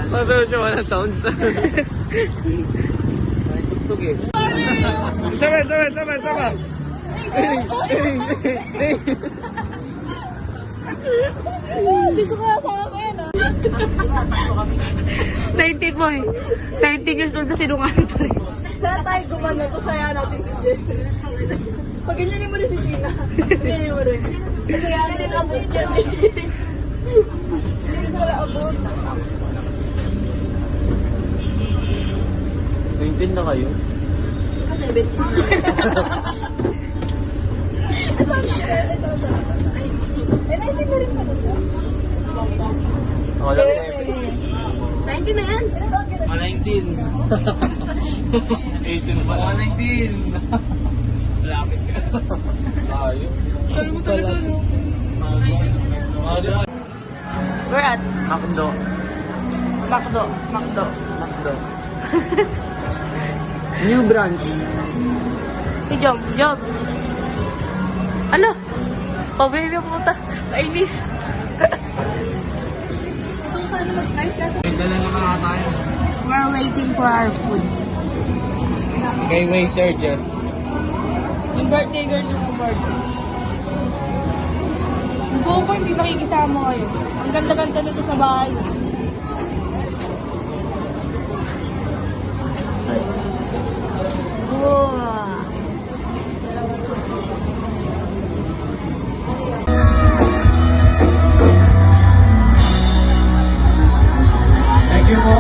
Masarap siya wala sounds. May tugtog eh. Sama. Dito ka sa akin, ah. 19 mo eh. 19 years old na sinungaling pa rin. Lahat tayo gumana to, saya natin si Jesse. Pag ganyanin mo rin si Gina. Ganyanin mo rin. Kasi nga, hindi na abot yan eh. Hindi na abot. 19 na kayo? Kasi 17. Eh, 19 na rin pala siya. Ako lang na 19 na yan. Mga 19. 18 pa. Mga 19. Lapit ka. Ayaw. Saan mo talaga, no? We're at Makdo. Macdo. New branch. Si Jom. Ano? Pabili mo puta. Kainis. So, saan mag-price ka sa... Dala na mga tayo. We're waiting for our food. Kay waiter, Jess. Yung birthday girl yung birthday. Yung buo ko hindi makikisama kayo. Ang ganda-ganda nito sa bahay. Wow. Thank you po.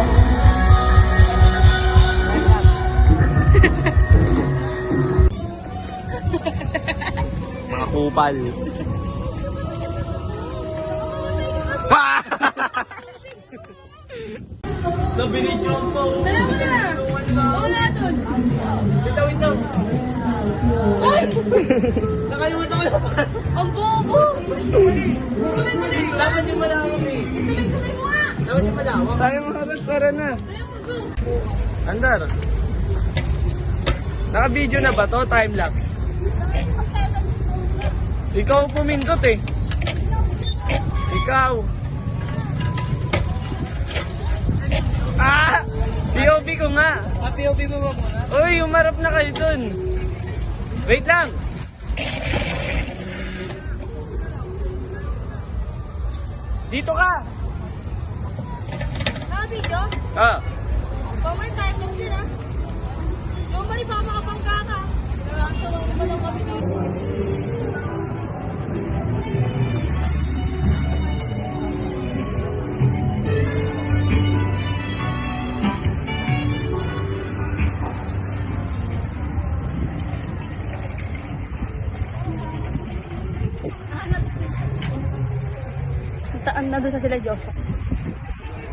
Mga kupal. Nabilit niyo ang po. Dala mo na! Oo na dun! Wait lang. Ay! Nakalimutan ko na pa. Ang bobo! Dapat yung malawak eh. Tuloy-tuloy mo nga! Dapat yung malawak. Sayang mga restaurant na. Andar. Naka-video na ba to? Time-lapse? Ikaw pumindot eh. Ikaw. Ah! POV ko nga. POV mo ba muna? Uy, umarap na kayo dun. Wait lang. Dito ka. Naka-video? Ah. Pamay time lang sila. Yung ba rin pa makapangka ka? Nakasawa ko pa lang kami. Taan na doon sa sila Jofa.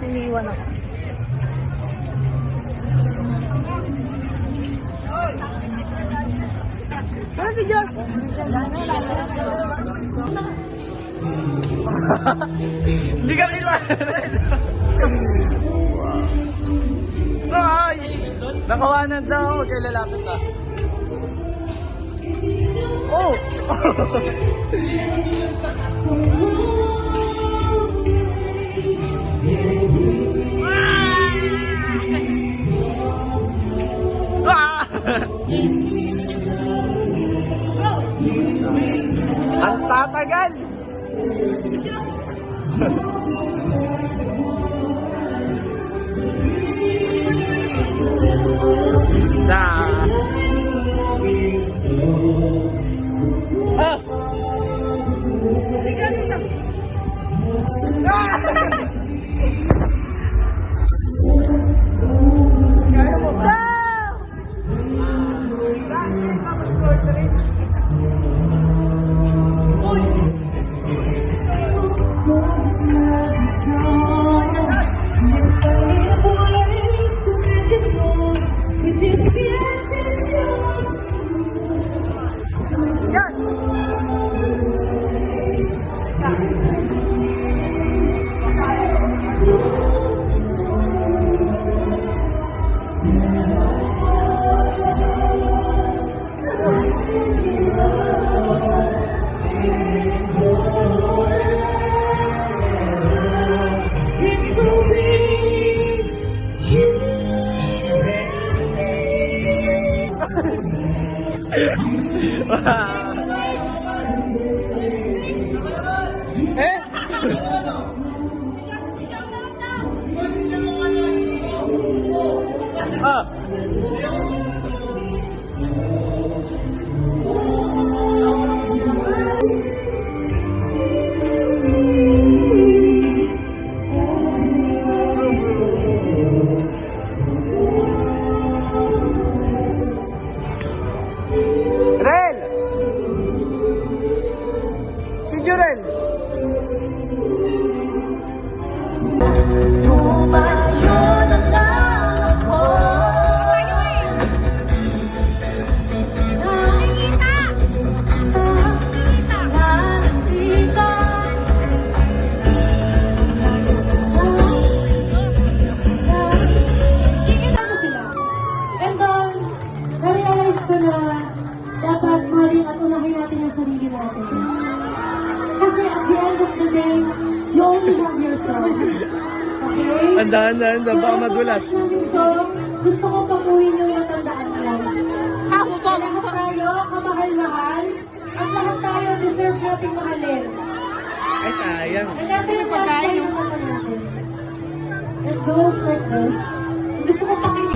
Niniiwan ako. Ano si Jof? Hindi ka nila. Ay! Nakawanan daw ako. Kaya lalapit ka. Oh! Ah! Ang tatagal! Na. Ah! Kaya mo ba? Eh? Ah. Rel! Si Jurel! And na-realize ko na dapat mahalin at unahin natin ang sarili natin. Kasi at the end of the day, you only have yourself. Okay? Andahan, baka madulas. Gusto ko pamuhin yung matandaan ko. Lahat tayo, kamahal-mahal, at lahat tayo deserve nating mahalin. Ay, sayang. And natin yung pagkain yung mata natin. It goes like this. Gusto ko pakinig.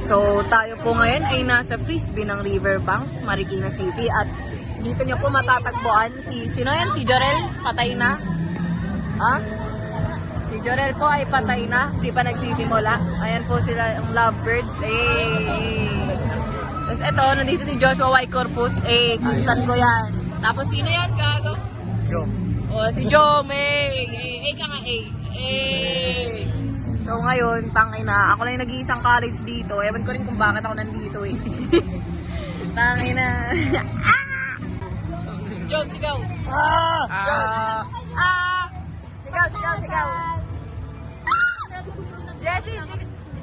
So, tayo po ngayon ay nasa Frisbee ng Riverbanks, Marikina City. At dito nyo po matatagpuan sino yan? Si Jorel? Patay na? Ha? Si Jorel po ay patay na. Di pa nagsisimula. Ayan po sila, ang lovebirds. Tapos eto, nandito si Joshua Y. Corpus. Pinsan ko yan. Tapos sino yan, gago? Yo. O, si Jome. Ka nga, So ngayon, tangay na, ako lang yung nag-iisang college dito. Ewan ko rin kung bakit ako nandito eh. Tangay na. John, sigaw! Sigaw!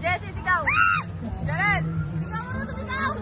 Jessie, sigaw! Jared! Sigaw!